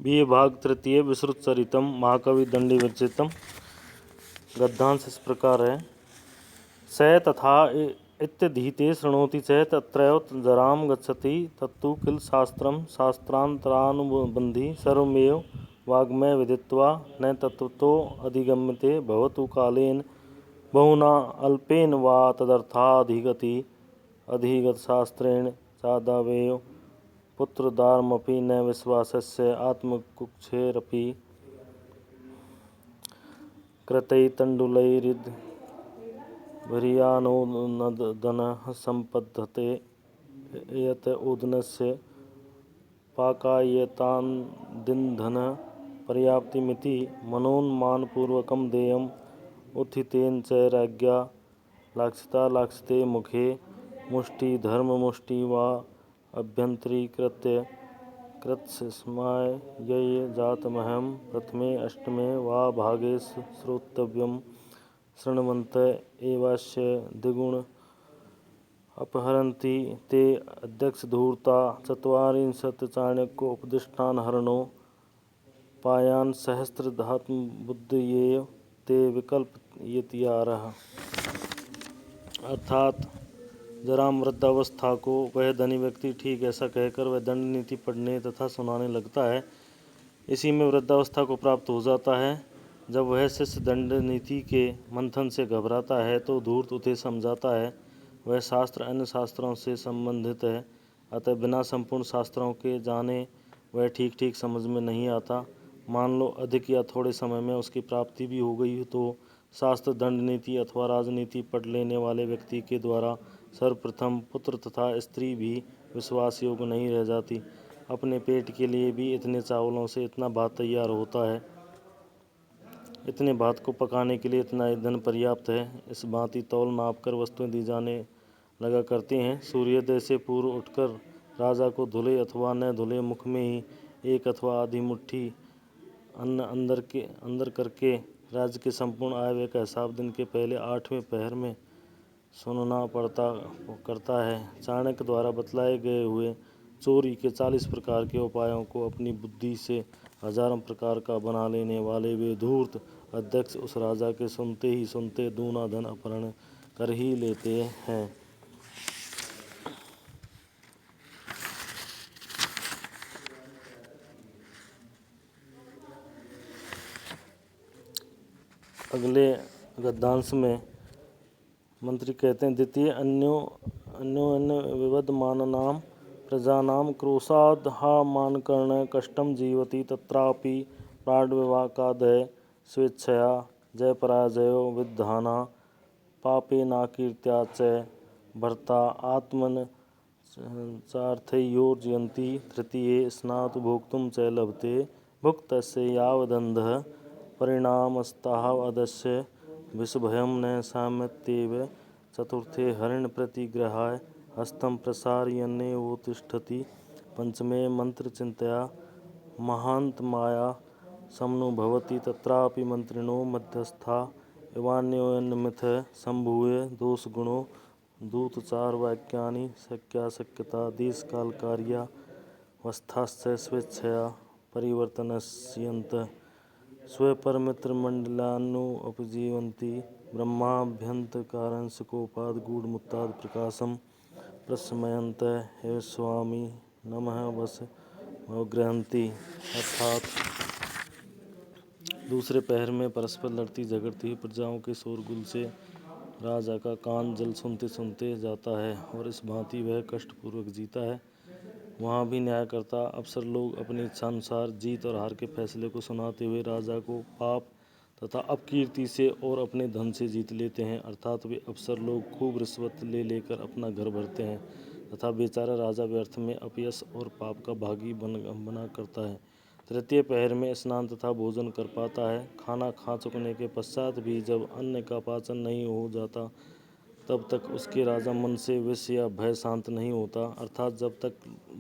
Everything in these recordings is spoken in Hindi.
विभाग तृतीय विश्रुतचरितम महाकवि दंडी विरचितम। गद्यांश इस प्रकार है। स तथा इत्यधीते शृणोति च तत्रैव जराम गच्छति तत्तु किल शास्त्रम शास्त्रान्तरानुबन्धी सर्वमेव वाङ्मय विदित्वा न तत्त्वतो अधिगम्यते भवतु कालेन बहुना अल्पेन वा तदर्थाधिगति अधिगतशास्त्रेण चादावेव पुत्रोदारमपि न विश्वासस्य आत्मकुक्षेरपि कृतैर्तण्डुलैर्भिर्यानोदनः सम्पद्यते यत ओदनस्य पाकायतानदिन्धनः पर्याप्तिमिति मनोन्मानपूर्वकं देयम् उत्थितेन च राज्ञा लाक्षिता लाक्षिते मुखे मुष्टिधर्ममुष्टि वा अभ्यन्तरीकृत्य कृत्स्मय्यै जातमहं प्रथमे अष्टमे वा भागे श्रोतव्यं शृण्वन्त एवास्य द्विगुण अपहरन्ति ते अध्यक्षधूर्ता चत्वारिंशत् चाणक्योपदिष्टानहरणो पायान् सहस्रधात्मबुद्धये ते विकल्पयितयारः। अर्थात जराम वृद्धावस्था को वह धनी व्यक्ति ठीक ऐसा कहकर वह दंड नीति पढ़ने तथा सुनाने लगता है। इसी में वृद्धावस्था को प्राप्त हो जाता है। जब वह शिष्य दंड नीति के मंथन से घबराता है तो धूर्त उसे समझाता है वह शास्त्र अन्य शास्त्रों से संबंधित है, अतः बिना संपूर्ण शास्त्रों के जाने वह ठीक ठीक समझ में नहीं आता। मान लो अधिक या थोड़े समय में उसकी प्राप्ति भी हो गई तो शास्त्र दंड नीति अथवा राजनीति पढ़ लेने वाले व्यक्ति के द्वारा सर्वप्रथम पुत्र तथा स्त्री भी विश्वास योग्य नहीं रह जाती। अपने पेट के लिए भी इतने चावलों से इतना भात तैयार होता है, इतने भात को पकाने के लिए इतना ईंधन पर्याप्त है। इस भांति तौल नाप कर वस्तुएं दी जाने लगा करती हैं। सूर्योदय से पूर्व उठकर राजा को धुले अथवा न धुले मुख में ही एक अथवा आधी मुट्ठी अन्न अंदर करके राज्य के संपूर्ण आय व्यय का हिसाब दिन के पहले 8वें पहर में सुनना करता है। चाणक्य द्वारा बतलाए गए हुए चोरी के 40 प्रकार के उपायों को अपनी बुद्धि से हजारों प्रकार का बना लेने वाले वे धूर्त अध्यक्ष उस राजा के सुनते ही सुनते दूना धन अपहरण कर ही लेते हैं। अगले गद्यांश में मंत्री कहते हैं द्वितीय अन्योन्य विवदमानानां प्रजानां क्रोशाद् हा मानकर्णः कष्टं जीवति तत्रापि प्राणविवाकादय स्वेच्छया जयपराजयो विद्धाना पापेनाकीर्त्या च भर्ता आत्मन चार्थयोर्जयन्ति। तृतीये स्नातु भोक्तुं च लभते भुक्तस्य यावदन्धः परिणामस्तावदस्य विषभयं न साम्यत्येव। चतुर्थे हरिणप्रतिग्रहाय हस्तं प्रसारयन्नेवोत्तिष्ठति। पंचमे मंत्रचिन्तया महान्तमाया समनो भवति तत्रापि मंत्रिणो मध्यस्था इवान्योन्यमिथः सम्भूय दोषगुणो दूतचारवाक्यानि शक्याशक्यता देशकालकार्यावस्थाश्च स्वेच्छया परिवर्तनस्यन्तः स्वपरमित्रमण्डलान्नुपजीवन्ति। ब्रह्माभ्यन्तरकारंस्य कोपाद गूढ़मुत्ताद प्रकाशं प्रशमयन्तः हे स्वामी नमः वशमवगृह्णन्ति। अर्थात दूसरे पहर में परस्पर लड़ती झगड़ती प्रजाओं के शोरगुल से राजा का कान जल सुनते सुनते जाता है और इस भांति वह कष्टपूर्वक जीता है। वहाँ भी न्यायकर्ता अफसर लोग अपनी इच्छानुसार जीत और हार के फैसले को सुनाते हुए राजा को पाप तथा अपकीर्ति से और अपने धन से जीत लेते हैं। अर्थात वे अफसर लोग खूब रिश्वत ले लेकर अपना घर भरते हैं तथा बेचारा राजा व्यर्थ में अपयश और पाप का भागी बना करता है। तृतीय पहर में स्नान तथा भोजन कर पाता है। खाना खा चुकने के पश्चात भी जब अन्न का पाचन नहीं हो जाता तब तक उसके राजा मन से विष या भय शांत नहीं होता। अर्थात जब तक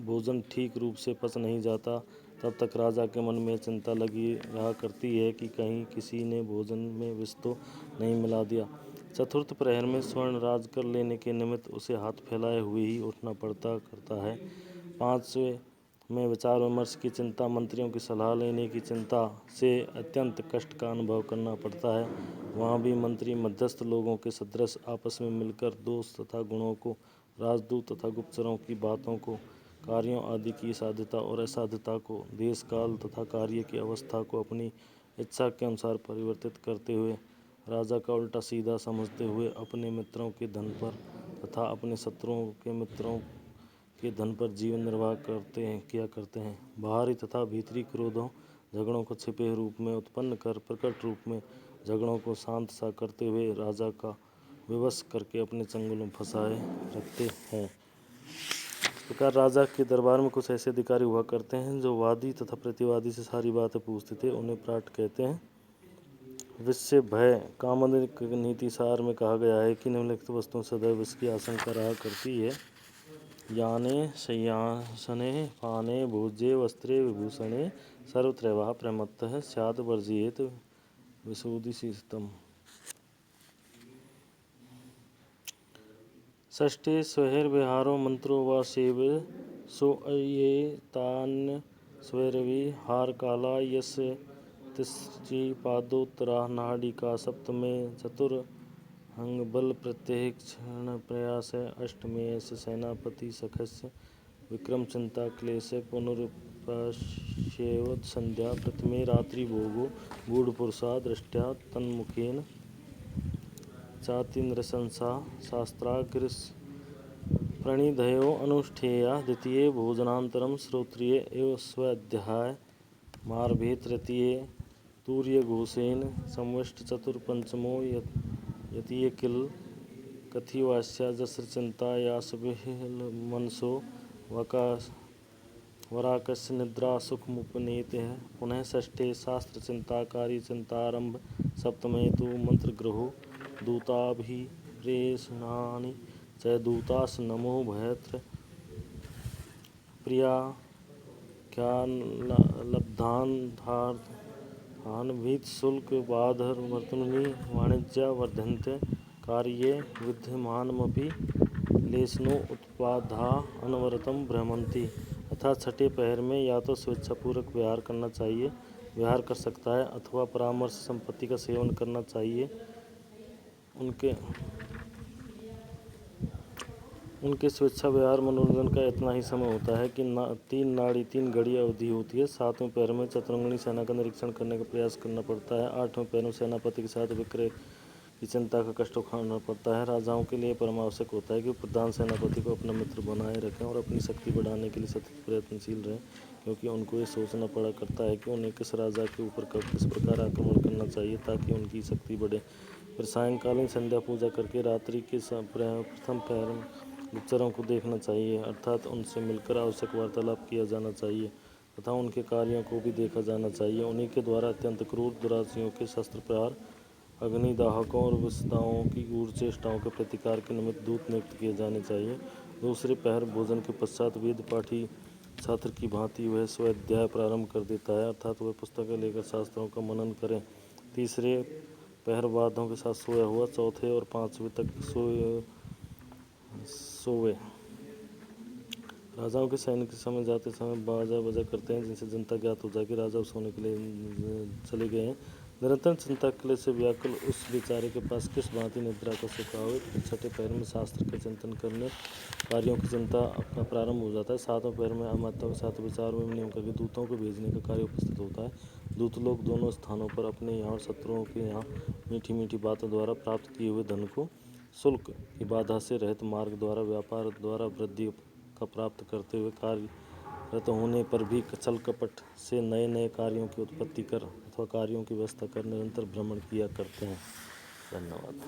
भोजन ठीक रूप से पच नहीं जाता तब तक राजा के मन में चिंता लगी रहा करती है कि कहीं किसी ने भोजन में विष तो नहीं मिला दिया। चतुर्थ प्रहर में स्वर्ण राज कर लेने के निमित्त उसे हाथ फैलाए हुए ही उठना पड़ता करता है। में विचार विमर्श की चिंता, मंत्रियों की सलाह लेने की चिंता से अत्यंत कष्ट का अनुभव करना पड़ता है। वहाँ भी मंत्री मध्यस्थ लोगों के सदृश आपस में मिलकर दोष तथा गुणों को, राजदूत तथा गुप्तचरों की बातों को, कार्यों आदि की साध्यता और असाध्यता को, देश काल तथा कार्य की अवस्था को अपनी इच्छा के अनुसार परिवर्तित करते हुए, राजा का उल्टा सीधा समझते हुए अपने मित्रों के धन पर तथा अपने शत्रुओं के मित्रों के धन पर जीवन निर्वाह किया करते हैं। बाहरी तथा भीतरी क्रोधों झगड़ों को छिपे रूप में उत्पन्न कर प्रकट रूप में झगड़ों को शांत सा करते हुए राजा का विवश करके अपने चंगुल में फंसाए रखते हैं। इस प्रकार राजा के दरबार में कुछ ऐसे अधिकारी हुआ करते हैं जो वादी तथा प्रतिवादी से सारी बातें पूछते थे। उन्हें प्राट कहते हैं। विषय भय कामनिक नीति सार में कहा गया है कि निम्नलिखित वस्तुओं सदैव इसकी आशंका रहा करती है। याने शय्यासने पाने भोज्ये वस्त्रे विभूषणे सर्वत्रैव प्रमत्तः स्यात् वर्जयेत् विशुद्धिसितम्। षष्ठे स्वैर्विहारो मंत्रो वा सेव्य सोऽयेतान् स्वैर्विहारकाला यस्य तिसृपादोत्तरा नाडिका। सप्तमे चतुरंगबलप्रत्यक्षणप्रयासः। अष्टमे सेनापतिसखस्य विक्रमचिन्ताक्लेशः पुनरुपास्यैव संध्या। प्रथमे रात्रिभोगो गूढपुरुषा दृष्ट्या तन्मुखेन चातिनृशंसा शास्त्राग्रप्रणिधयो अनुष्ठेया। द्वितीये भोजनानन्तरं श्रोत्रिय एव स्वाध्याय मारभे। तृतीये तूर्यघोषेण संविष्टचतुर्पञ्चमो यतीय किल कथिवास्या जस्रचिन्ता यासविहलमनसो वराकस्य निद्रा सुखमुपनीतः। पुनः षष्ठे शास्त्रचिन्ता कार्यचिन्तारम्भ। सप्तमे तु मन्त्रग्रहो दूताभिप्रेषणानि च। दूतास् नमो भयत्र प्रियाख्यानलब्धान् वीतशुल्कबाधर्मतूनि वाणिज्या वर्धन्ते। कार्ये विद्यमानमपि लेशनो उत्पादा अनवरतं भ्रमन्ति। अर्थात छठे पहर में या तो स्वेच्छापूर्वक विहार करना चाहिए, विहार कर सकता है, अथवा परामर्श संपत्ति का सेवन करना चाहिए। उनके स्वेच्छा विहार मनोरंजन का इतना ही समय होता है कि 3 घड़ी अवधि होती है। 7वें पहर में चतुरंगिणी सेना का निरीक्षण करने का प्रयास करना पड़ता है। 8वें पहर में सेनापति के साथ विक्रय की चिंता का कष्ट उठाना पड़ता है। राजाओं के लिए परम आवश्यक होता है कि प्रधान सेनापति को अपना मित्र बनाए रखें और अपनी शक्ति बढ़ाने के लिए सतत प्रयत्नशील रहें, क्योंकि उनको ये सोचना पड़ा करता है कि उन्हें किस राजा के ऊपर कब किस प्रकार आक्रमण करना चाहिए ताकि उनकी शक्ति बढ़े। फिर सायंकालीन संध्या पूजा करके रात्रि के प्रथम पहर में गुप्तचरों को देखना चाहिए, अर्थात उनसे मिलकर आवश्यक वार्तालाप किया जाना चाहिए तथा उनके कार्यों को भी देखा जाना चाहिए। उन्हीं के द्वारा अत्यंत क्रूर दुराचारियों के शस्त्र प्रहार, अग्निदाहकों और विषदाओं की गूढ़ चेष्टाओं के प्रतिकार के निमित्त दूत नियुक्त किए जाने चाहिए। दूसरे पहर भोजन के पश्चात वेद पाठी छात्र की भांति वह स्वाध्याय प्रारंभ कर देता है, अर्थात वह पुस्तकें लेकर शास्त्रों का मनन करें। तीसरे पहर वाद्यों के साथ सोया हुआ, चौथे और 5वें तक सोवे। राजाओं के सैनिक समय जाते समय बाजा बजा करते हैं, जिनसे जनता ज्ञात हो जाए कि राजा सोने के लिए चले गए हैं। निरंतर चिंता क्लेश से व्याकुल उस बेचारे के पास किस भांति निद्रा का सुख आवे। फिर छठे पहर में शास्त्र का चिंतन करने कार्यों की चिंता अपना प्रारंभ हो जाता है। 7वें पहर में अमात्यों के साथ विचार में नियम करके दूतों को भेजने का कार्य उपस्थित होता है। दूत लोग दोनों स्थानों पर अपने यहाँ और शत्रुओं के यहाँ मीठी मीठी बातों द्वारा प्राप्त किए हुए धन को शुल्क की बाधा से रहित मार्ग द्वारा व्यापार द्वारा वृद्धि का प्राप्त करते हुए कार्यरत होने पर भी छल कपट से नए नए कार्यों की उत्पत्ति कर अथवा कार्यों की व्यवस्था कर निरंतर भ्रमण किया करते हैं। धन्यवाद।